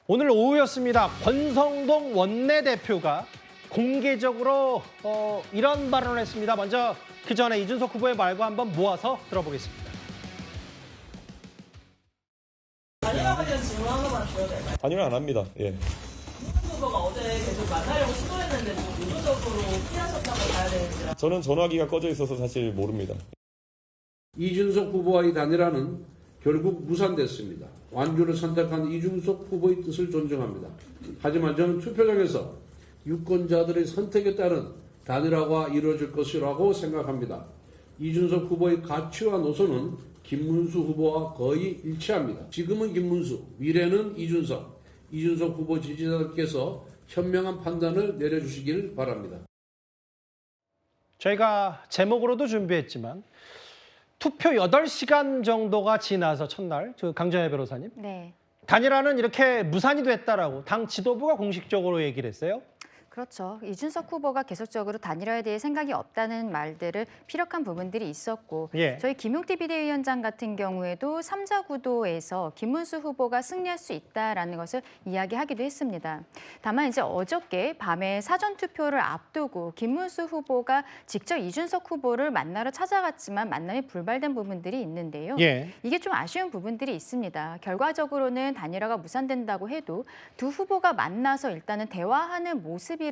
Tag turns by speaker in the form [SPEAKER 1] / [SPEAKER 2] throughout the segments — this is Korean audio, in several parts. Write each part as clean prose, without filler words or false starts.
[SPEAKER 1] 오늘 오후였습니다. 권성동 원내대표가 공개적으로 이런 발언을 했습니다. 먼저 그 전에 이준석 후보의 말과 한번 모아서 들어보겠습니다.
[SPEAKER 2] 단일화 관련 질문 하나만 드려도 될까요?
[SPEAKER 3] 단일화 안 합니다. 예.
[SPEAKER 2] 이준석 후보가 어제 계속 만나려고 시도했는데 좀 의도적으로 피하셨다고 봐야 되는지.
[SPEAKER 3] 저는 전화기가 꺼져 있어서 사실 모릅니다.
[SPEAKER 4] 이준석 후보와의 단일화는 결국 무산됐습니다. 완주를 선택한 이준석 후보의 뜻을 존중합니다. 하지만 저는 투표장에서 유권자들의 선택에 따른 단일화가 이루어질 것이라고 생각합니다. 이준석 후보의 가치와 노선은 김문수 후보와 거의 일치합니다. 지금은 김문수, 미래는 이준석. 이준석 후보 지지자들께서 현명한 판단을 내려주시길 바랍니다.
[SPEAKER 1] 저희가 제목으로도 준비했지만 투표 8시간 정도가 지나서 첫날 강정혜 변호사님
[SPEAKER 5] 네.
[SPEAKER 1] 단일화는 이렇게 무산이 됐다라고 당 지도부가 공식적으로 얘기를 했어요.
[SPEAKER 5] 그렇죠. 이준석 후보가 계속적으로 단일화에 대해 생각이 없다는 말들을 피력한 부분들이 있었고
[SPEAKER 1] 예.
[SPEAKER 5] 저희 김용태 비대위원장 같은 경우에도 3자 구도에서 김문수 후보가 승리할 수 있다라는 것을 이야기하기도 했습니다. 다만 이제 어저께 밤에 사전투표를 앞두고 김문수 후보가 직접 이준석 후보를 만나러 찾아갔지만 만남이 불발된 부분들이 있는데요.
[SPEAKER 1] 예.
[SPEAKER 5] 이게 좀 아쉬운 부분들이 있습니다. 결과적으로는 단일화가 무산된다고 해도 두 후보가 만나서 일단은 대화하는 모습이라도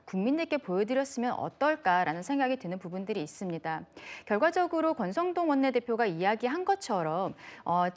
[SPEAKER 5] 국민들께 보여드렸으면 어떨까라는 생각이 드는 부분들이 있습니다. 결과적으로 권성동 원내대표가 이야기한 것처럼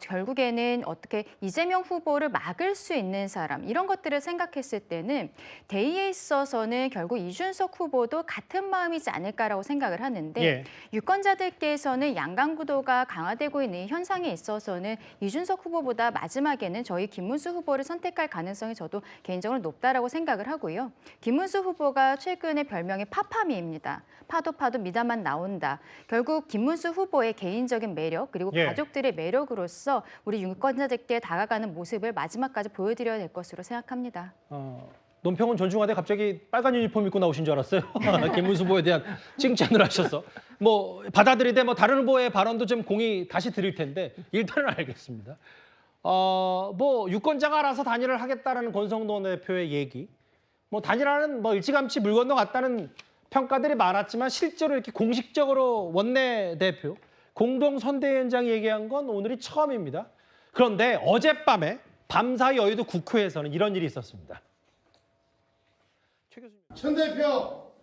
[SPEAKER 5] 결국에는 어떻게 이재명 후보를 막을 수 있는 사람 이런 것들을 생각했을 때는 대의에 있어서는 결국 이준석 후보도 같은 마음이지 않을까라고 생각을 하는데
[SPEAKER 1] 예.
[SPEAKER 5] 유권자들께서는 양강 구도가 강화되고 있는 현상에 있어서는 이준석 후보보다 마지막에는 저희 김문수 후보를 선택할 가능성이 저도 개인적으로 높다라고 생각을 하고요. 김문수 후보가 최근에 별명이 파파미입니다. 파도 미담만 나온다. 결국 김문수 후보의 개인적인 매력 그리고
[SPEAKER 1] 예.
[SPEAKER 5] 가족들의 매력으로서 우리 유권자들께 다가가는 모습을 마지막까지 보여드려야 될 것으로 생각합니다.
[SPEAKER 1] 논평은 존중하되 갑자기 빨간 유니폼 입고 나오신 줄 알았어요. 김문수 후보에 대한 칭찬을 하셔서 뭐 받아들이되 뭐 다른 후보의 발언도 좀 공의 다시 드릴 텐데 일단은 알겠습니다. 뭐 유권자가 알아서 단일화를 하겠다라는 권성동 대표의 얘기. 뭐 단일화는 뭐 일찌감치 물 건너갔다는 평가들이 많았지만 실제로 이렇게 공식적으로 원내대표 공동 선대위원장이 얘기한 건 오늘이 처음입니다. 그런데 어젯밤에 밤사이 여의도 국회에서는 이런 일이 있었습니다. 최 교수님.
[SPEAKER 6] 천 대표.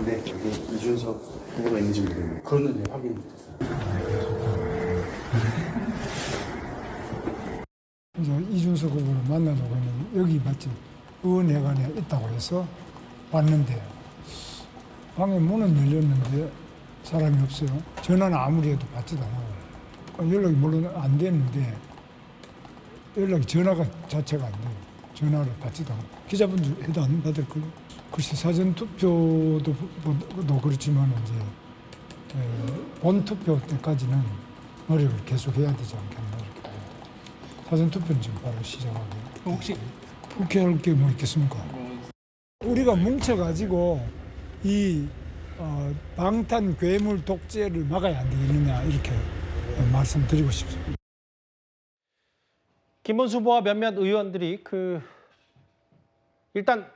[SPEAKER 7] 네, 여기 이준석 후보가 있는지 모르겠네요.
[SPEAKER 6] 그거는 네, 확인됐어요.
[SPEAKER 8] 그래서 이준석 후보를 만나려고 했는데 여기 마침 의원회관에 있다고 해서 왔는데 방에 문은 열렸는데 사람이 없어요. 전화는 아무리 해도 받지도 않아요. 연락이 물론 안 됐는데 연락이 전화가 자체가 안 돼요. 전화를 받지도 않고 기자분들 해도 안 받을 걸요. 글쎄 사전투표도 그렇지만 이제 본투표 때까지는 노력을 계속해야 되지 않겠나 이렇게 봐요. 사전투표는 지금 바로 시작하고
[SPEAKER 6] 혹시
[SPEAKER 8] 국회할 게 뭐 있겠습니까? 우리가 뭉쳐가지고 이 방탄 괴물 독재를 막아야 안 되겠느냐 이렇게 말씀드리고 싶습니다.
[SPEAKER 1] 김문수 후보와 몇몇 의원들이 일단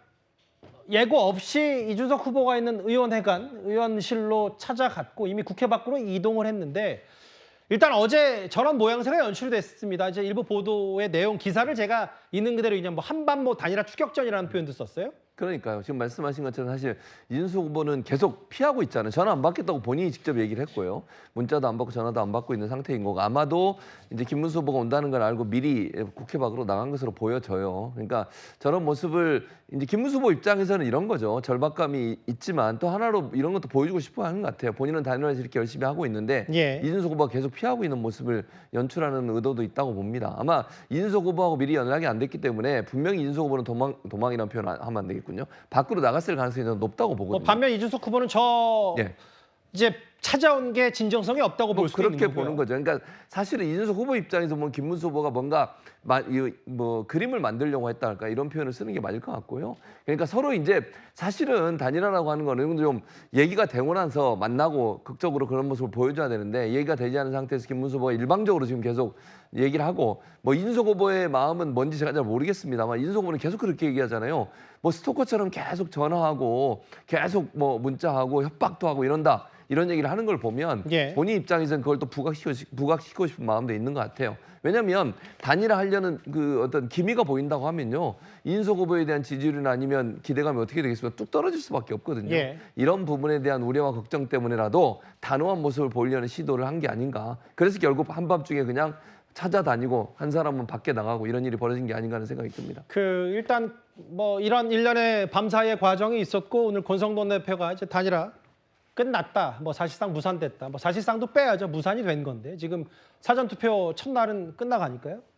[SPEAKER 1] 예고 없이 이준석 후보가 있는 의원회관, 의원실로 찾아갔고 이미 국회 밖으로 이동을 했는데 일단 어제 저런 모양새가 연출이 됐습니다. 이제 일부 보도의 내용 기사를 제가 있는 그대로 그냥 뭐 한반도 단일화 추격전이라는 표현도 썼어요.
[SPEAKER 9] 그러니까요. 지금 말씀하신 것처럼 사실 이준석 후보는 계속 피하고 있잖아요. 전화 안 받겠다고 본인이 직접 얘기를 했고요. 문자도 안 받고 전화도 안 받고 있는 상태인 거고 아마도 이제 김문수 후보가 온다는 걸 알고 미리 국회 밖으로 나간 것으로 보여져요. 그러니까 저런 모습을 이제 김문수 후보 입장에서는 이런 거죠. 절박감이 있지만 또 하나로 이런 것도 보여주고 싶어 하는 것 같아요. 본인은 단일화에서 이렇게 열심히 하고 있는데
[SPEAKER 1] 예.
[SPEAKER 9] 이준석 후보가 계속 피하고 있는 모습을 연출하는 의도도 있다고 봅니다. 아마 이준석 후보하고 미리 연락이 안 됐기 때문에 분명히 이준석 후보는 도망이라는 표현 하면 안 되겠군요. 밖으로 나갔을 가능성이 저는 높다고 보거든요.
[SPEAKER 1] 반면 이준석 후보는
[SPEAKER 9] 예.
[SPEAKER 1] 이제 찾아온 게 진정성이 없다고 볼 수도 있는
[SPEAKER 9] 그렇게
[SPEAKER 1] 거고요.
[SPEAKER 9] 보는 거죠. 그러니까 사실은 이준석 후보 입장에서 보면 김문수 후보가 뭔가 그림을 만들려고 했다 할까 이런 표현을 쓰는 게 맞을 것 같고요. 그러니까 서로 이제 사실은 단일화라고 하는 거는 좀 얘기가 되고 나서 만나고 극적으로 그런 모습을 보여줘야 되는데 얘기가 되지 않은 상태에서 김문수 후보가 일방적으로 지금 계속 얘기를 하고 뭐 이준석 후보의 마음은 뭔지 제가 잘 모르겠습니다만 이준석 후보는 계속 그렇게 얘기하잖아요. 뭐 스토커처럼 계속 전화하고 계속 뭐 문자하고 협박도 하고 이런다. 이런 얘기를 하는 걸 보면
[SPEAKER 1] 예.
[SPEAKER 9] 본인 입장에서는 그걸 또 부각시키고 싶은 마음도 있는 것 같아요. 왜냐하면 단일화하려는 그 어떤 기미가 보인다고 하면요. 이준석 후보에 대한 지지율이나 아니면 기대감이 어떻게 되겠습니까? 뚝 떨어질 수밖에 없거든요.
[SPEAKER 1] 예.
[SPEAKER 9] 이런 부분에 대한 우려와 걱정 때문에라도 단호한 모습을 보이려는 시도를 한 게 아닌가. 그래서 결국 한밤중에 그냥 찾아다니고 한 사람은 밖에 나가고 이런 일이 벌어진 게 아닌가 하는 생각이 듭니다.
[SPEAKER 1] 일단 뭐 이런 일련의 밤사이의 과정이 있었고 오늘 권성동 대표가 이제 단일화 끝났다. 뭐 사실상 무산됐다. 뭐 사실상도 빼야죠. 무산이 된 건데 지금 사전투표 첫날은 끝나가니까요.